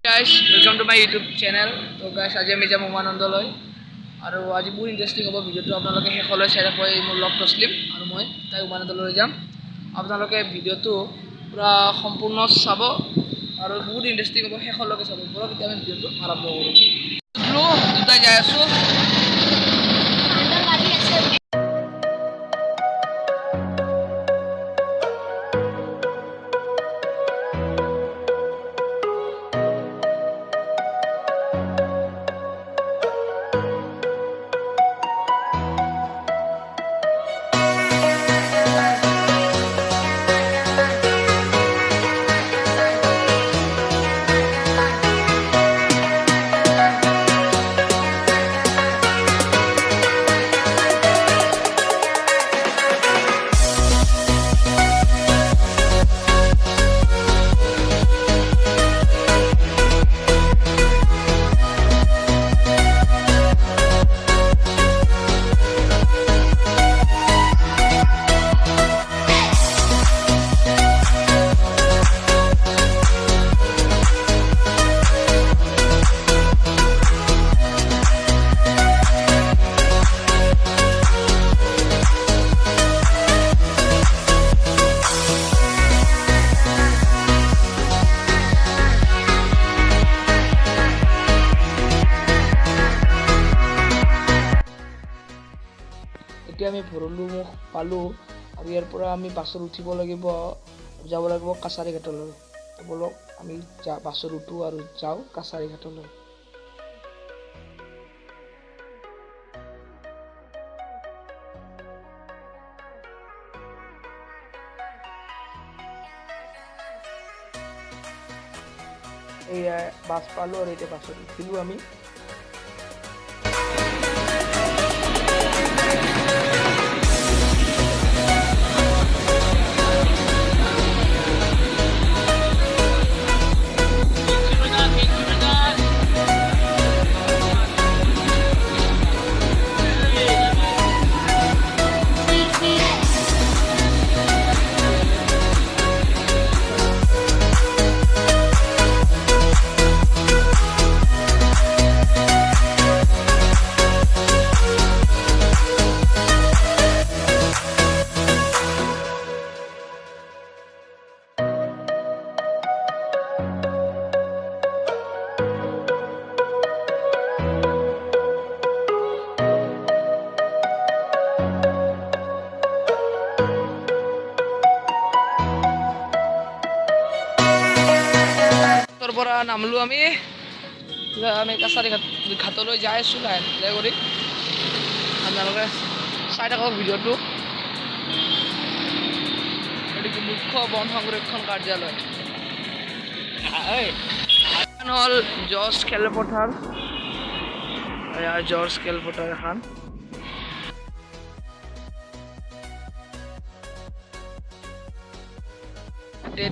guys, welcome to my YouTube channel. So guys, আজি আমি যাম উমানন্দলৈ আৰু আজি বহুত ইন্টাৰেষ্টিং হ'ব ভিডিওটো আপোনালোকে শেষলৈ চাই থাকক মোৰ লগ তছলিম আৰু মই তাই উমানন্দলৈ যাম আপোনালোকে ভিডিওটো পুৰা সম্পূৰ্ণ চাব আৰু বহুত ইন্টাৰেষ্টিং হ'ব শেষলৈকে চাব পুৰা তেতিয়া আমি ভিডিওটো আৰম্ভ কৰিম ব্লু দুটাই যাই আছো আমি ভৰলু মুখ পালো আৰু ইয়াৰ পৰা আমি বাছৰ উঠিব লাগিব যাব লাগিব কাছাৰী ঘাটলৈ বলক আমি বাছৰ উঠো আৰু যাও কাছাৰী ঘাটলৈ এই বাছ পালো আৰু এতিয়া বাছত উঠিলো আমি পৰা নামলো আমি কাছাৰী ঘাটলৈ যাই আছো লাহে কৰি আপোনালোকে চাই থাকক ভিডিওটো এটি মুখ্য বন সংৰক্ষণ কাৰ্যালয় হল জৰ্জ খেলপথাৰ জৰ্জ খেলপথাৰ এখন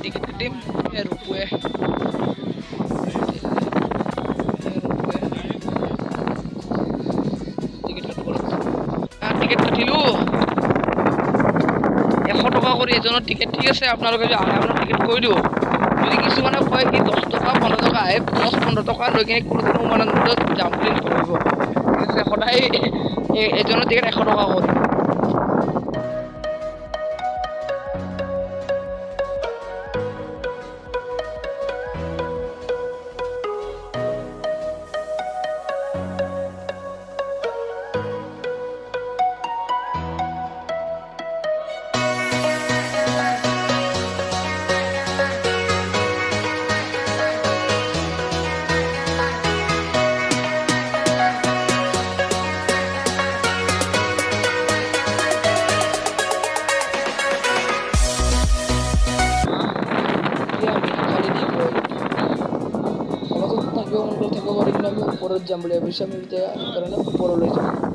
টিকেট কাটিম ৰূপৱে টিকেট কাটিলো 100 টকা কৰি এজনৰ টিকেট ঠিক আছে আপোনালোকে যদি আহে আপোনাৰ টিকেট কৰি দিব যদি কিছুমানে কয় কি 10 টকা 15 টকা আহে 10-15 টকা লৈ কিনে কোনো উমানন্দত যাম বুলি নকৰিব সদায় এজনৰ টিকেট 100 টকা কৰি ওপৰত যাম বুলি ভাবিছোঁ আমি এতিয়া কাৰণে ওপৰলৈ যাম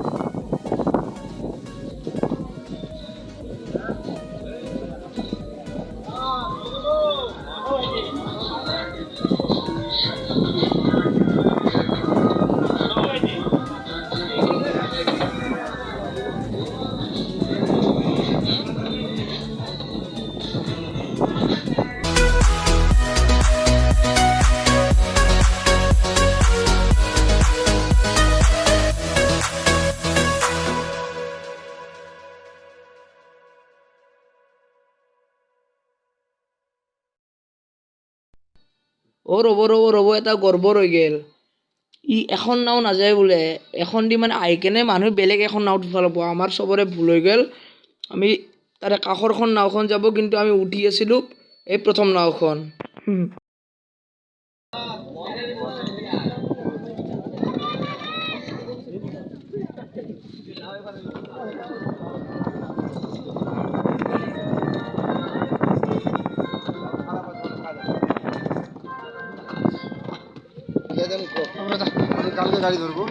ৰ'ব এটা গৰ্বৰ হৈ গ'ল ই এখন নাও নাযায় বোলে এখন দি মানে আহি কেনে মানুহ বেলেগ এখন নাওত উঠা ল'ব আমাৰ চবৰে ভুল হৈ গ'ল আমি তাৰে কাষৰখন নাওখন যাব কিন্তু আমি উঠি আছিলোঁ এই প্ৰথম নাওখন কালকে গাড়ি ধৰবো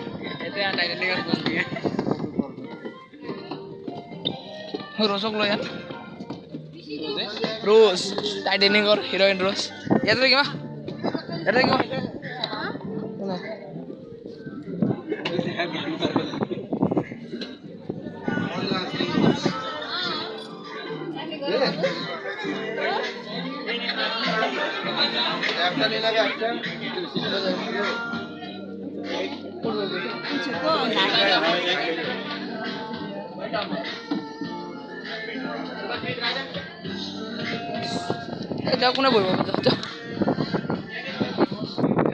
ৰোজক লৈ আন ৰোজ টাইটানিকৰ হিৰোইন রোজ ইয়াতে কিবা একটা নিয়ে লাগে একটা এটা কোনে বহিব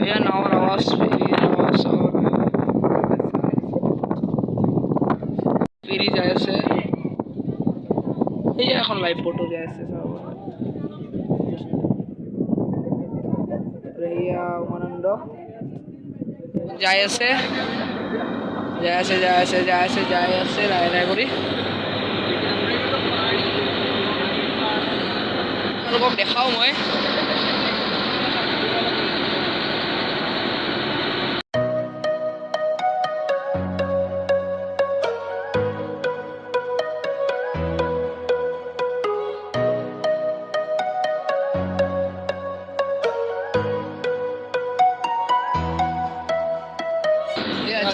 এয়া নাৱৰ আৱাজ ফেৰি যাই আছে এয়া এখন লাইভ ফটো যাই আছে এয়া উমানন্দ যাই আছে লাহে লাহে কৰি আপোনালোকক দেখাওঁ মই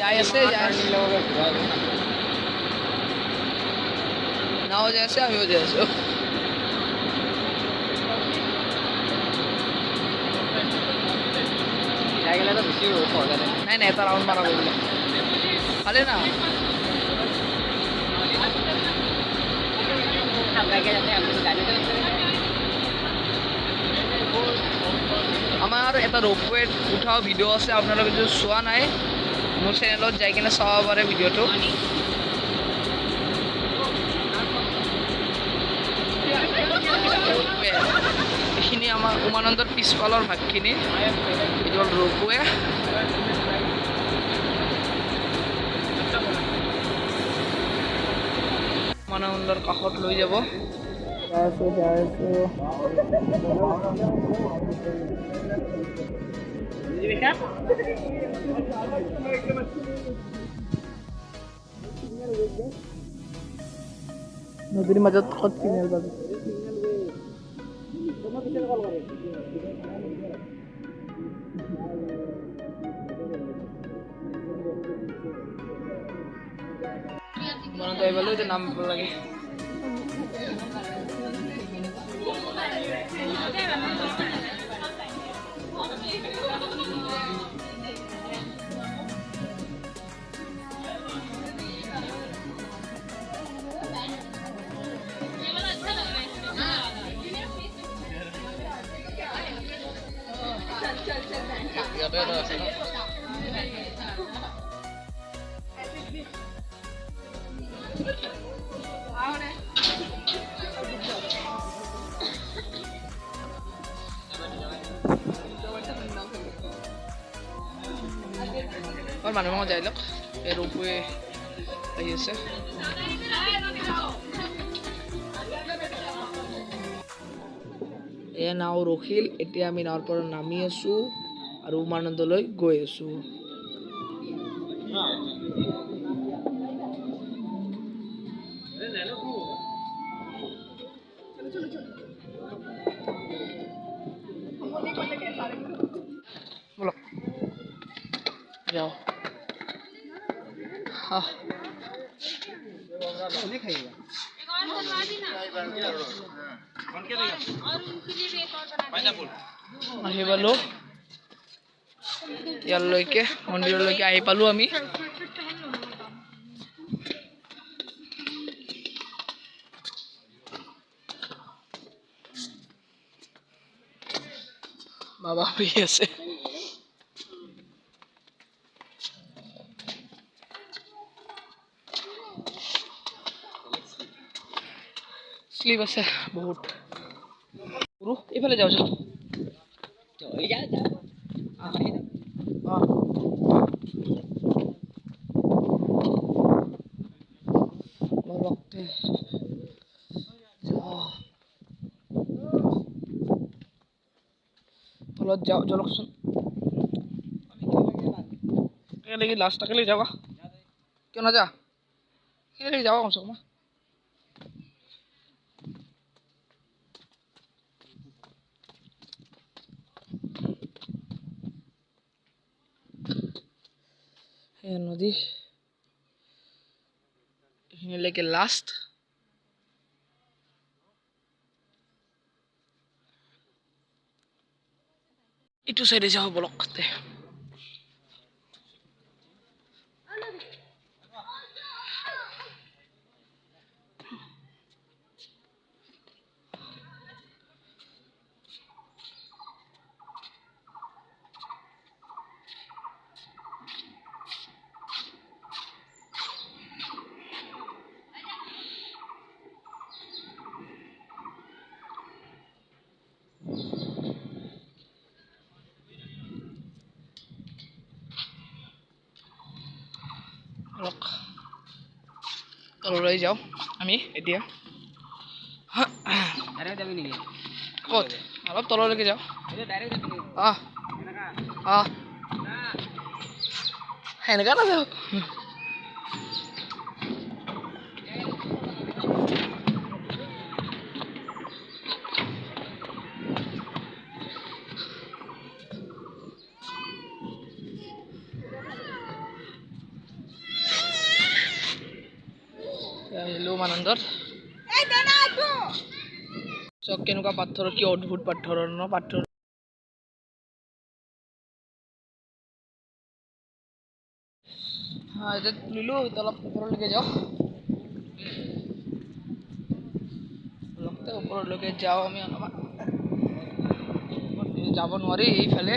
যাই আছে নাও যাই আছে আমিও যাই আছো নাই এটা রাউন্ড মারা বললো ভালে না আমার এটা রোপওয়ে উঠাও ভিডিও আছে আপনারা যদি চোৱা নাই মোৰ চেনেলত যাই কিনে চাব পাৰে ভিডিওটো এইখিনি আমাৰ উমানন্দৰ পিছফালৰ ভাগখিনি এইটো হ'ল ৰ'পৱে উমানন্দৰ কাষত লৈ যাব নদীৰ মাজত ক'ত চিগনেল পাবি মনত আহিবলে যে নাম লাগে और মানুহ যাই লওক এই ৰূপৱে আহি আছে এয়া নাও ৰখিল এতিয়া আমি নাৱৰ পৰা নামি আছো আৰু উমানন্দলৈ গৈ আছো बोलो जाओ हाँ আহি পালো ইয়ালৈকে মন্দিৰলৈকে আহি পালো আমি বাবা শুই আছে স্লিপ আছে বহুত গুৰু এইফালে যাওঁ যাওঁ তলত যাওঁ জলকচোন লাগি লাষ্ট তাকে লৈ যাবা কিয় নাযা সেই যাবা কমচে কম সেই নদী এইখিনিলৈকে লাষ্ট এইটো চাইডে যাওঁ বলক তললৈ যাওঁ আমি এতিয়া ক'ত অলপ তললৈকে যাওঁ সেনেকা নাযাওঁ আহিলো উমানন্দত চক কেনেকুৱা পাথৰ কি অদ্ভুত পাথৰৰ ন পাথৰ এতিয়া তুলিলো অলপ ওপৰলৈকে যাওঁ ওপৰলৈকে যাওঁ আমি অলপমান যাব নোৱাৰি এইফালে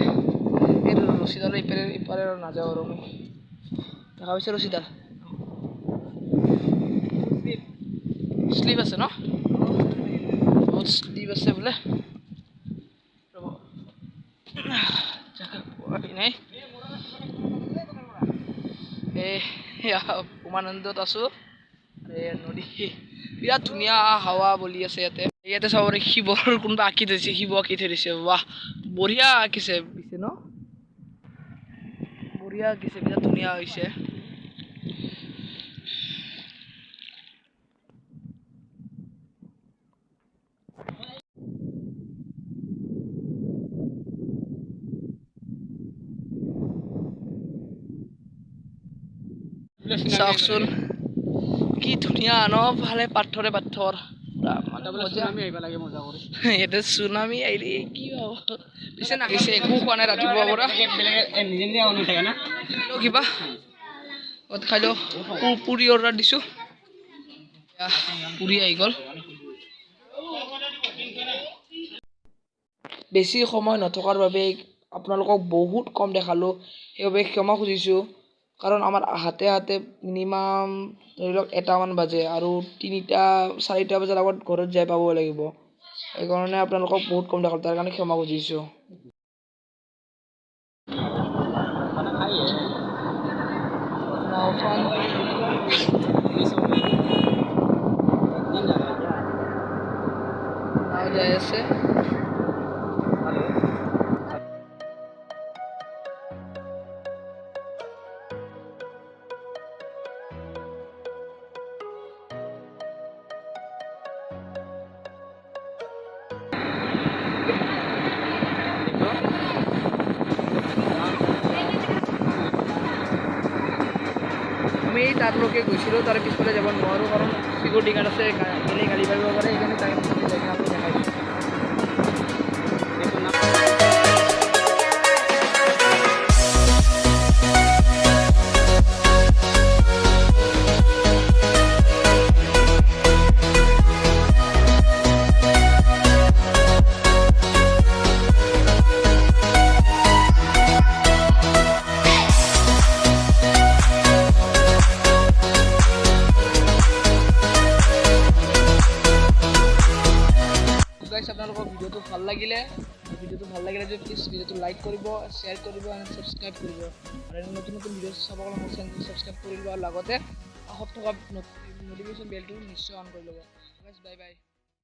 এই ৰছীডাল ইপাৰে নাযাওঁ আৰু আমি দেখা পাইছে ৰছীডাল স্লিপ আছে ন বহুত স্লিপ আছে বোলে নাই উমানন্দত আছো নদী বিৰাট ধুনীয়া হাৱা বলি আছে ইয়াতে চাব পাৰি শিৱৰ কোনোবা আঁকি থৈছে শিৱ আঁকি থৈ দিছে বাহ বঢ়িয়া আঁকিছে পিছে ন বঢ়িয়া আঁকিছে বিৰাট ধুনীয়া হৈছে চাওকচোন কি ধুনীয়া ন ভালে পাথৰে পাথৰ ইয়াতে চুনামি আহিলে কি হব পিছে নাগিছে একো খোৱা নাই ৰাতিপুৱা পৰা কিবা খাই লওঁ পুৰি অৰ্ডাৰ দিছোঁ পুৰি আহি গ'ল বেছি সময় নথকাৰ বাবে আপোনালোকক বহুত কম দেখালোঁ সেইবাবে ক্ষমা খুজিছোঁ কাৰণ আমাৰ হাতে হাতে মিনিমাম ধৰি লওক 1টামান বাজে আৰু 3টা 4টা বজাৰ আগত ঘৰত যাই পাব লাগিব সেইকাৰণে আপোনালোকক বহুত কম দেখালোঁ তাৰ কাৰণে ক্ষমা খুজিছোঁ নাও যাই আছে আমি তাতলৈকে গৈছিলোঁ তাৰে পিছফালে যাব নোৱাৰোঁ কাৰণ চিকিউৰিটি গাৰ্ড আছে এনেই গাড়ী পাৰিব পাৰে সেইকাৰণে তাই দেখাইছোঁ লাগিলে ভিডিঅ'টো ভাল লাগিলে যদি প্লিজ ভিডিঅ'টো লাইক কৰিব শ্বেয়াৰ কৰিব আৰু ছাবস্ক্ৰাইব কৰিব আৰু নতুন নতুন ভিডিঅ' চাব কাৰণে মোৰ চেনেলটো ছাবস্ক্ৰাইব কৰি ল'ব আৰু লগতে কাষত থকা ন'টিফিকেশ্যন বেলটো নিশ্চয় অন কৰি ল'ব। Bye bye.